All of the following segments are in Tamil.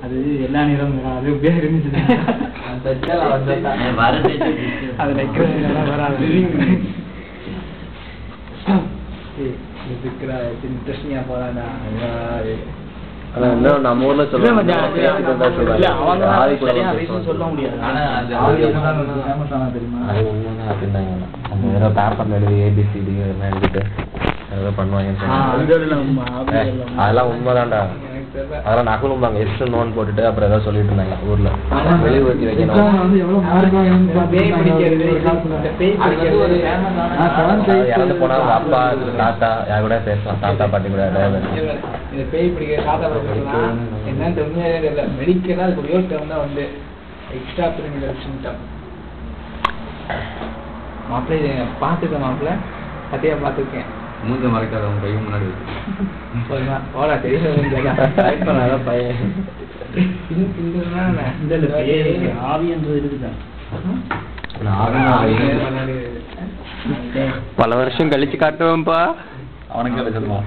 அது எல்லா நேரமும் அது எப்படியா இருந்துச்சு அது வராது இன்ட்ரெஸ்டிங்கா போறாடா நம்ம ஊர்ல சொல்ல முடியாது பேப்பர்ல எழுதி ஏபிசிடி எழுதிட்டு பண்ணுவாங்க அதெல்லாம் உண்மைதான்டா. அதெல்லாம் நகலும்பாங்க எஸ் நோன் போட்டுட்டு அப்புறம் ஏதாவது சொல்லிட்டு இருந்தாங்க ஊர்ல வெளியே ஊற்றி வைக்கணும். இறந்து போனா அப்பா தாத்தா யார் கூட பேசலாம், தாத்தா பாட்டி கூட பேய் பிடிக்கிற தாத்தா என்னன்னு தெரியல. மெடிக்கலா அதுக்கு ஒரே டேர்ம் தான் வந்து எக்ஸ்ட்ரா பிரிமினல் சிம்டம். மாப்பிள்ளை பார்த்துக்கேன், மாப்பிள்ள கதையா பார்த்துருக்கேன். மூஞ்ச மறைக்காத அவங்க பையன் முன்னாடி ஓலா தெரியும் பையன் ஆவி என்று இருக்குதா? பல வருஷம் கழிச்சு காட்டுவேன்ப்பா. அவனுக்கு கிடைச்சிருவான்.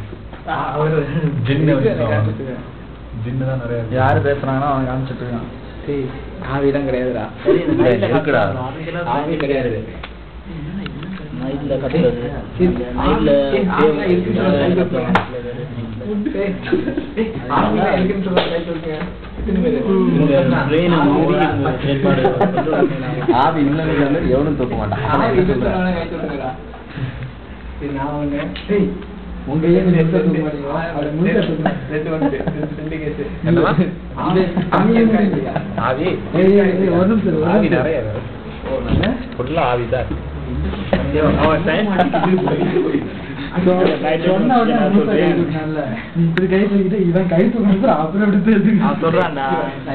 யாரு பேசுறாங்கன்னா அவன் காமிச்சிட்டு இருக்கான். ஆவிதான் கிடையாதுடா, ஆவி கிடையாது. ஆவி எவனும் தூக்க மாட்டான். ஆவிதான்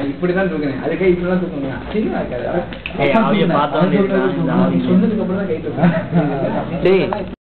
இப்படிதான் தூக்குறேன். அது கை இப்படிதான் தூக்குங்க. சொன்னதுக்கு அப்புறம் தான் கை தூக்குறேன்.